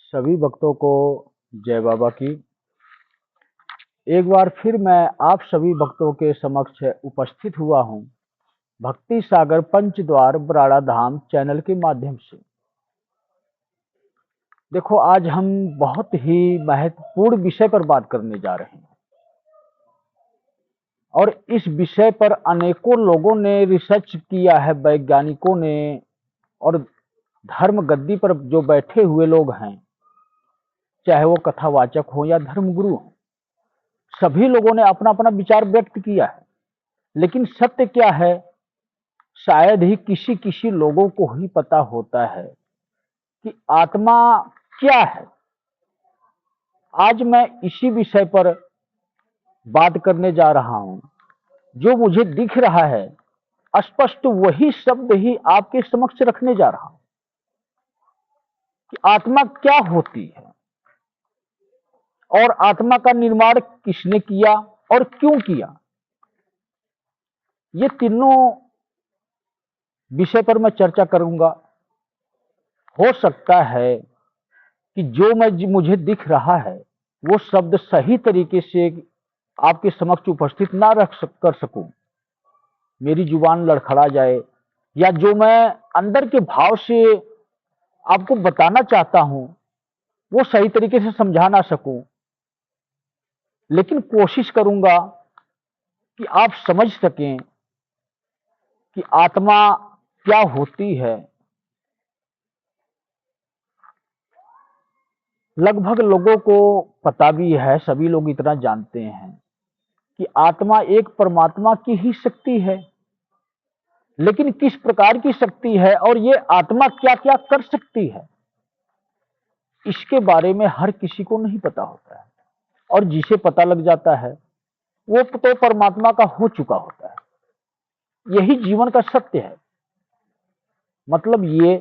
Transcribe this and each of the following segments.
सभी भक्तों को जय बाबा की। एक बार फिर मैं आप सभी भक्तों के समक्ष उपस्थित हुआ हूं भक्ति सागर पंचद्वार बराड़ा धाम चैनल के माध्यम से। देखो, आज हम बहुत ही महत्वपूर्ण विषय पर बात करने जा रहे हैं और इस विषय पर अनेकों लोगों ने रिसर्च किया है, वैज्ञानिकों ने और धर्म गद्दी पर जो बैठे हुए लोग हैं, चाहे वो कथावाचक हो या धर्मगुरु हो, सभी लोगों ने अपना अपना विचार व्यक्त किया है। लेकिन सत्य क्या है, शायद ही किसी किसी लोगों को ही पता होता है कि आत्मा क्या है। आज मैं इसी विषय पर बात करने जा रहा हूं। जो मुझे दिख रहा है स्पष्ट वही शब्द ही आपके समक्ष रखने जा रहा हूं कि आत्मा क्या होती है और आत्मा का निर्माण किसने किया और क्यों किया। ये तीनों विषय पर मैं चर्चा करूंगा। हो सकता है कि जो मुझे दिख रहा है वो शब्द सही तरीके से आपके समक्ष उपस्थित ना कर सकूं, मेरी जुबान लड़खड़ा जाए, या जो मैं अंदर के भाव से आपको बताना चाहता हूं वो सही तरीके से समझा ना सकूं। लेकिन कोशिश करूंगा कि आप समझ सकें कि आत्मा क्या होती है। लगभग लोगों को पता भी है, सभी लोग इतना जानते हैं कि आत्मा एक परमात्मा की ही शक्ति है। लेकिन किस प्रकार की शक्ति है और ये आत्मा क्या क्या कर सकती है, इसके बारे में हर किसी को नहीं पता होता है। और जिसे पता लग जाता है वो तो परमात्मा का हो चुका होता है। यही जीवन का सत्य है। मतलब ये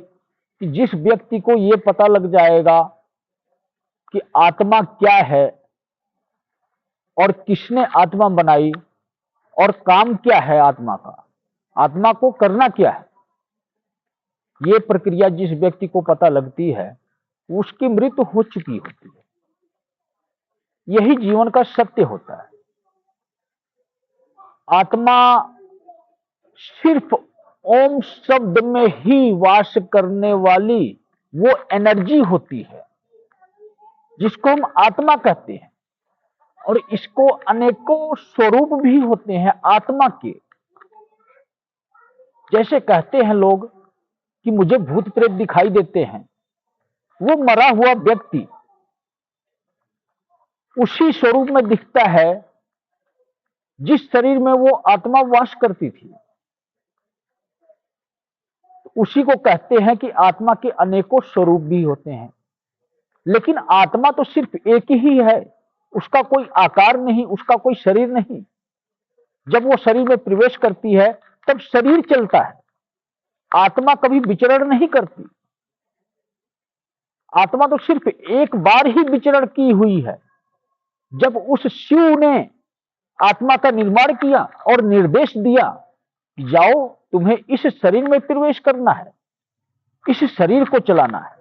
कि जिस व्यक्ति को ये पता लग जाएगा कि आत्मा क्या है और किसने आत्मा बनाई और काम क्या है आत्मा का, आत्मा को करना क्या है, ये प्रक्रिया जिस व्यक्ति को पता लगती है उसकी मृत्यु हो चुकी होती है। यही जीवन का सत्य होता है। आत्मा सिर्फ ओम शब्द में ही वास करने वाली वो एनर्जी होती है जिसको हम आत्मा कहते हैं। और इसको अनेकों स्वरूप भी होते हैं आत्मा के। जैसे कहते हैं लोग कि मुझे भूत प्रेत दिखाई देते हैं, वो मरा हुआ व्यक्ति उसी स्वरूप में दिखता है जिस शरीर में वो आत्मा वास करती थी। उसी को कहते हैं कि आत्मा के अनेकों स्वरूप भी होते हैं। लेकिन आत्मा तो सिर्फ एक ही है, उसका कोई आकार नहीं, उसका कोई शरीर नहीं। जब वो शरीर में प्रवेश करती है तब शरीर चलता है, आत्मा कभी विचरण नहीं करती। आत्मा तो सिर्फ एक बार ही विचरण की हुई है, जब उस शिव ने आत्मा का निर्माण किया और निर्देश दिया कि जाओ तुम्हें इस शरीर में प्रवेश करना है, इस शरीर को चलाना है।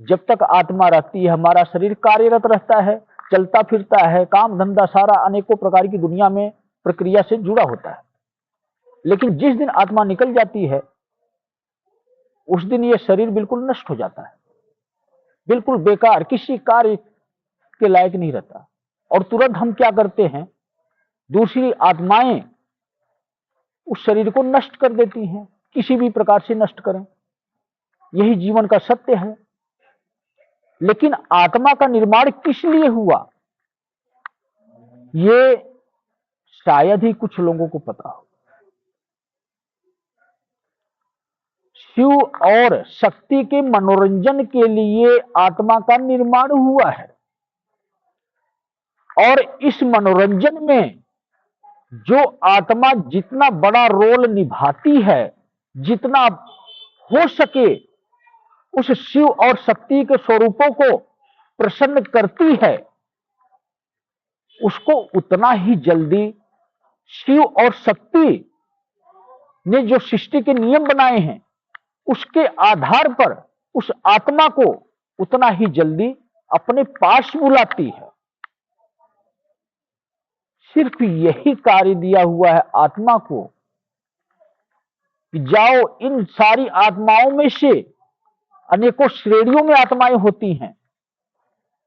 जब तक आत्मा रहती है हमारा शरीर कार्यरत रहता है, चलता फिरता है, काम धंधा सारा अनेकों प्रकार की दुनिया में प्रक्रिया से जुड़ा होता है। लेकिन जिस दिन आत्मा निकल जाती है उस दिन यह शरीर बिल्कुल नष्ट हो जाता है, बिल्कुल बेकार, किसी कार्य के लायक नहीं रहता। और तुरंत हम क्या करते हैं, दूसरी आत्माएं उस शरीर को नष्ट कर देती हैं, किसी भी प्रकार से नष्ट करें। यही जीवन का सत्य है। लेकिन आत्मा का निर्माण किस लिए हुआ ये शायद ही कुछ लोगों को पता हो। शिव और शक्ति के मनोरंजन के लिए आत्मा का निर्माण हुआ है। और इस मनोरंजन में जो आत्मा जितना बड़ा रोल निभाती है, जितना हो सके उस शिव और शक्ति के स्वरूपों को प्रसन्न करती है, उसको उतना ही जल्दी शिव और शक्ति ने जो सृष्टि के नियम बनाए हैं उसके आधार पर उस आत्मा को उतना ही जल्दी अपने पास बुलाती है। सिर्फ यही कार्य दिया हुआ है आत्मा को कि जाओ, इन सारी आत्माओं में से अनेकों श्रेणियों में आत्माएं होती हैं,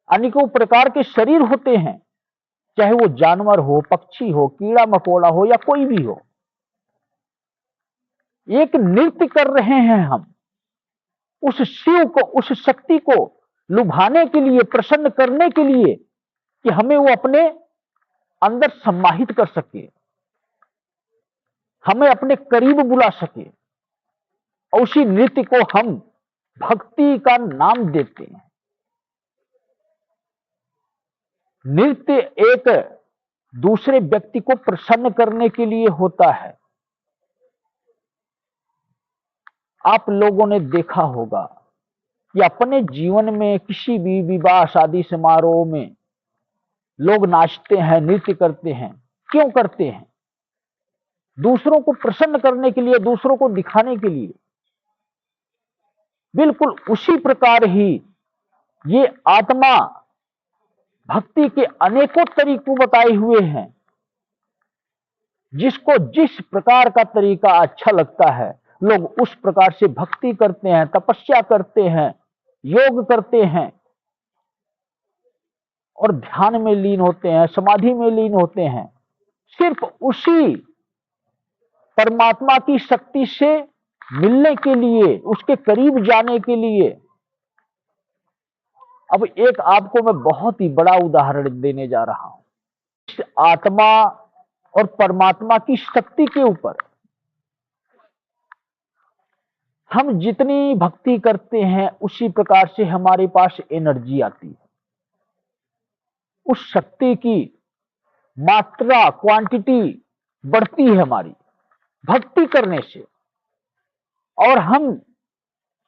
अनेकों प्रकार के शरीर होते हैं, चाहे वो जानवर हो, पक्षी हो, कीड़ा मकोड़ा हो या कोई भी हो। एक नृत्य कर रहे हैं हम उस शिव को, उस शक्ति को लुभाने के लिए, प्रसन्न करने के लिए कि हमें वो अपने अंदर सम्माहित कर सके, हमें अपने करीब बुला सके। और उसी नृत्य को हम भक्ति का नाम देते हैं। नृत्य एक दूसरे व्यक्ति को प्रसन्न करने के लिए होता है। आप लोगों ने देखा होगा कि अपने जीवन में किसी भी विवाह शादी समारोह में लोग नाचते हैं, नृत्य करते हैं। क्यों करते हैं? दूसरों को प्रसन्न करने के लिए, दूसरों को दिखाने के लिए। बिल्कुल उसी प्रकार ही ये आत्मा भक्ति के अनेकों तरीकों बताए हुए हैं। जिसको जिस प्रकार का तरीका अच्छा लगता है, लोग उस प्रकार से भक्ति करते हैं, तपस्या करते हैं, योग करते हैं और ध्यान में लीन होते हैं, समाधि में लीन होते हैं, सिर्फ उसी परमात्मा की शक्ति से मिलने के लिए, उसके करीब जाने के लिए। अब एक आपको मैं बहुत ही बड़ा उदाहरण देने जा रहा हूं। इस आत्मा और परमात्मा की शक्ति के ऊपर हम जितनी भक्ति करते हैं, उसी प्रकार से हमारे पास एनर्जी आती है। उस शक्ति की मात्रा, क्वांटिटी बढ़ती है हमारी भक्ति करने से, और हम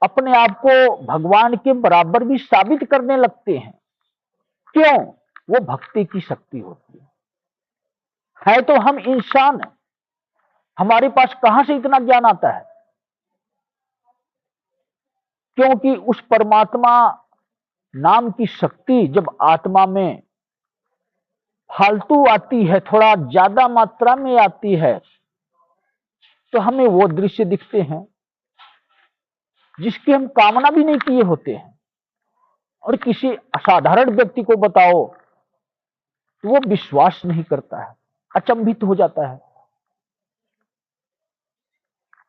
अपने आप को भगवान के बराबर भी साबित करने लगते हैं। क्यों? वो भक्ति की शक्ति होती है तो हम इंसान, हमारे पास कहां से इतना ज्ञान आता है? क्योंकि उस परमात्मा नाम की शक्ति जब आत्मा में फालतू आती है, थोड़ा ज्यादा मात्रा में आती है, तो हमें वो दृश्य दिखते हैं जिसकी हम कामना भी नहीं किए होते हैं। और किसी असाधारण व्यक्ति को बताओ तो वो विश्वास नहीं करता है, अचंभित हो जाता है।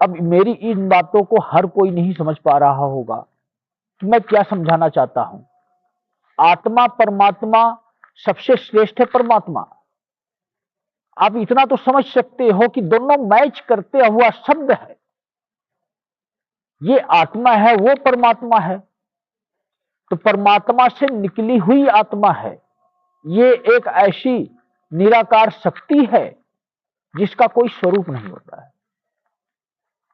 अब मेरी इन बातों को हर कोई नहीं समझ पा रहा होगा कि मैं क्या समझाना चाहता हूं। आत्मा परमात्मा सबसे श्रेष्ठ है। परमात्मा, आप इतना तो समझ सकते हो कि दोनों मैच करते हुआ शब्द है। ये आत्मा है, वो परमात्मा है, तो परमात्मा से निकली हुई आत्मा है। ये एक ऐसी निराकार शक्ति है जिसका कोई स्वरूप नहीं होता है।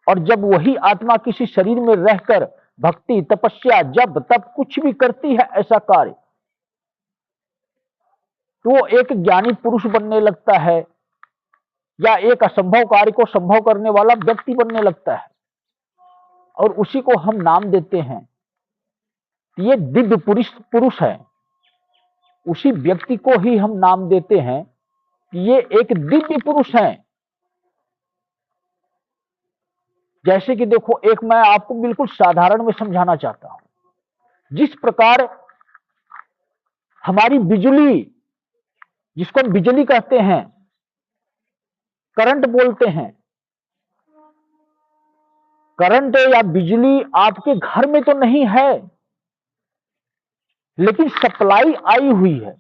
और जब वही आत्मा किसी शरीर में रहकर भक्ति, तपस्या, जब तब कुछ भी करती है ऐसा कार्य, तो वो एक ज्ञानी पुरुष बनने लगता है या एक असंभव कार्य को संभव करने वाला व्यक्ति बनने लगता है। और उसी को हम नाम देते हैं, ये दिव्य पुरुष है। उसी व्यक्ति को ही हम नाम देते हैं कि ये एक दिव्य पुरुष है। जैसे कि देखो, एक मैं आपको बिल्कुल साधारण में समझाना चाहता हूं। जिस प्रकार हमारी बिजली, जिसको हम बिजली कहते हैं, करंट बोलते हैं, करंट या बिजली आपके घर में तो नहीं है, लेकिन सप्लाई आई हुई है।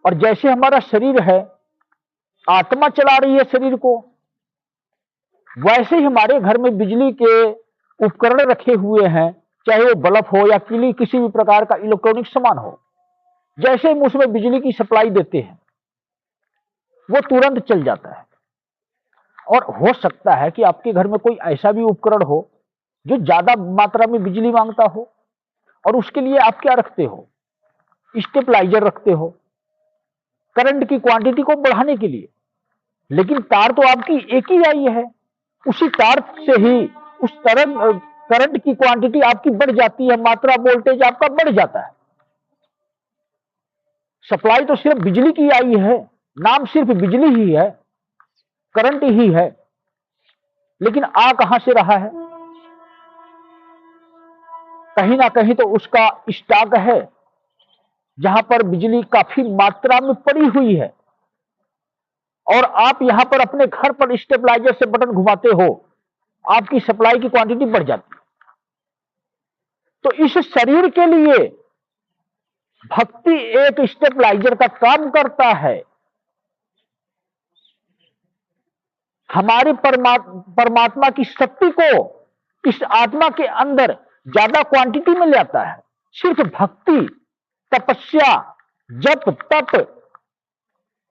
और जैसे हमारा शरीर है, आत्मा चला रही है शरीर को, वैसे ही हमारे घर में बिजली के उपकरण रखे हुए हैं, चाहे वो बल्ब हो या किसी भी प्रकार का इलेक्ट्रॉनिक सामान हो। जैसे हम उसमें बिजली की सप्लाई देते हैं, वो तुरंत चल जाता है। और हो सकता है कि आपके घर में कोई ऐसा भी उपकरण हो जो ज्यादा मात्रा में बिजली मांगता हो, और उसके लिए आप क्या रखते हो? स्टेबलाइजर रखते हो, करंट की क्वांटिटी को बढ़ाने के लिए। लेकिन तार तो आपकी एक ही आई है, उसी तार से ही उस तरंग करंट की क्वांटिटी आपकी बढ़ जाती है, मात्रा वोल्टेज आपका बढ़ जाता है। सप्लाई तो सिर्फ बिजली की आई है, नाम सिर्फ बिजली ही है, करंट ही है, लेकिन आ कहां से रहा है? कहीं ना कहीं तो उसका स्टॉक है, जहां पर बिजली काफी मात्रा में पड़ी हुई है, और आप यहां पर अपने घर पर स्टेबलाइजर से बटन घुमाते हो, आपकी सप्लाई की क्वांटिटी बढ़ जाती है। तो इस शरीर के लिए भक्ति एक स्टेबलाइजर का काम करता है, हमारी परमात्मा की शक्ति को इस आत्मा के अंदर ज्यादा क्वांटिटी में ले आता है। सिर्फ भक्ति, तपस्या, जप, तप,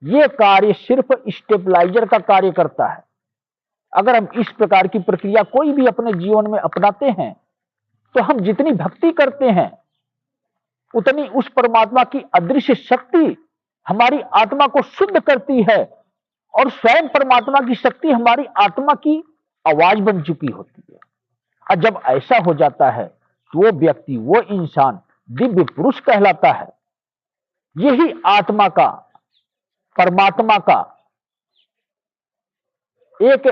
ये कार्य सिर्फ स्टेबलाइजर का कार्य करता है। अगर हम इस प्रकार की प्रक्रिया कोई भी अपने जीवन में अपनाते हैं, तो हम जितनी भक्ति करते हैं उतनी उस परमात्मा की अदृश्य शक्ति हमारी आत्मा को शुद्ध करती है, और स्वयं परमात्मा की शक्ति हमारी आत्मा की आवाज बन चुकी होती है। और जब ऐसा हो जाता है तो वो व्यक्ति, वो इंसान दिव्य पुरुष कहलाता है। यही आत्मा का, परमात्मा का एक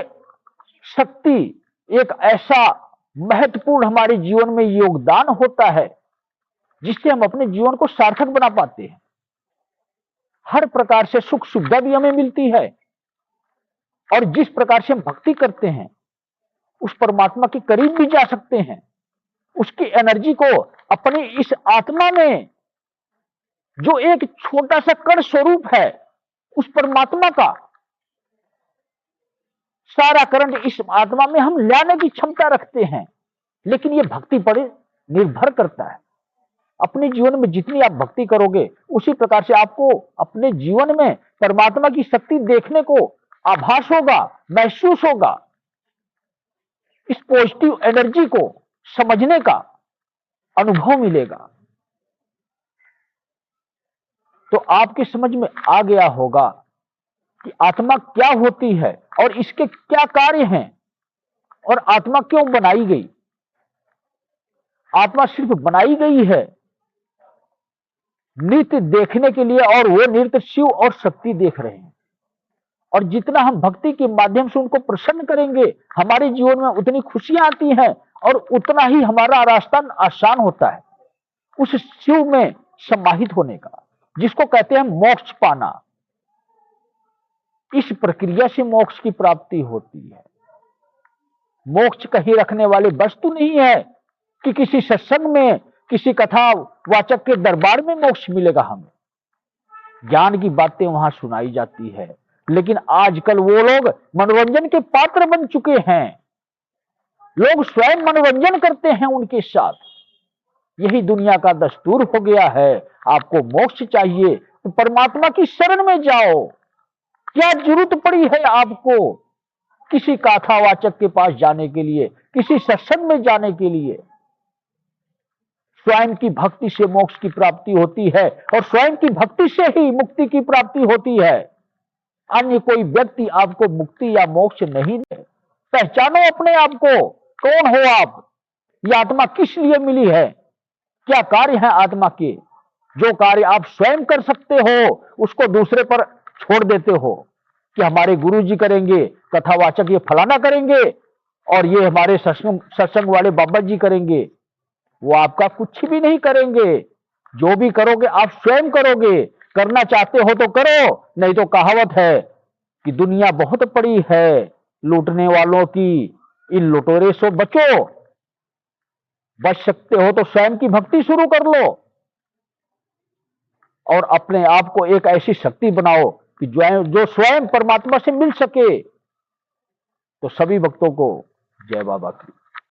शक्ति, एक ऐसा महत्वपूर्ण हमारे जीवन में योगदान होता है जिससे हम अपने जीवन को सार्थक बना पाते हैं। हर प्रकार से सुख सुविधा भी हमें मिलती है, और जिस प्रकार से हम भक्ति करते हैं उस परमात्मा के करीब भी जा सकते हैं। उसकी एनर्जी को अपनी इस आत्मा में, जो एक छोटा सा कण स्वरूप है उस परमात्मा का, सारा करंट इस आत्मा में हम लाने की क्षमता रखते हैं। लेकिन यह भक्ति पर निर्भर करता है। अपने जीवन में जितनी आप भक्ति करोगे, उसी प्रकार से आपको अपने जीवन में परमात्मा की शक्ति देखने को आभास होगा, महसूस होगा। इस पॉजिटिव एनर्जी को समझने का अनुभव मिलेगा। तो आपकी समझ में आ गया होगा कि आत्मा क्या होती है और इसके क्या कार्य हैं, और आत्मा क्यों बनाई गई। आत्मा सिर्फ बनाई गई है नृत्य देखने के लिए, और वो नृत्य शिव और शक्ति देख रहे हैं। और जितना हम भक्ति के माध्यम से उनको प्रसन्न करेंगे, हमारे जीवन में उतनी खुशियां आती हैं, और उतना ही हमारा रास्ता आसान होता है उस शिव में समाहित होने का, जिसको कहते हैं मोक्ष पाना। इस प्रक्रिया से मोक्ष की प्राप्ति होती है। मोक्ष कहीं रखने वाले वस्तु नहीं है कि किसी सत्संग में, किसी कथा वाचक के दरबार में मोक्ष मिलेगा हमें। ज्ञान की बातें वहां सुनाई जाती है, लेकिन आजकल वो लोग मनोरंजन के पात्र बन चुके हैं। लोग स्वयं मनोरंजन करते हैं उनके साथ। यही दुनिया का दस्तूर हो गया है। आपको मोक्ष चाहिए तो परमात्मा की शरण में जाओ। क्या जरूरत पड़ी है आपको किसी कथावाचक के पास जाने के लिए, किसी सत्संग में जाने के लिए? स्वयं की भक्ति से मोक्ष की प्राप्ति होती है, और स्वयं की भक्ति से ही मुक्ति की प्राप्ति होती है। अन्य कोई व्यक्ति आपको मुक्ति या मोक्ष नहीं दे। पहचानो अपने आप को, कौन हो आप? ये आत्मा किस लिए मिली है? क्या कार्य है आत्मा के? जो कार्य आप स्वयं कर सकते हो उसको दूसरे पर छोड़ देते हो कि हमारे गुरु जी करेंगे, कथावाचक ये फलाना करेंगे, और ये हमारे सत्संग वाले बाबा जी करेंगे। वो आपका कुछ भी नहीं करेंगे। जो भी करोगे आप स्वयं करोगे। करना चाहते हो तो करो, नहीं तो कहावत है कि दुनिया बहुत बड़ी है लूटने वालों की, इन लुटेरे से बचो। बच सकते हो तो स्वयं की भक्ति शुरू कर लो, और अपने आप को एक ऐसी शक्ति बनाओ कि जो स्वयं परमात्मा से मिल सके। तो सभी भक्तों को जय बाबा की।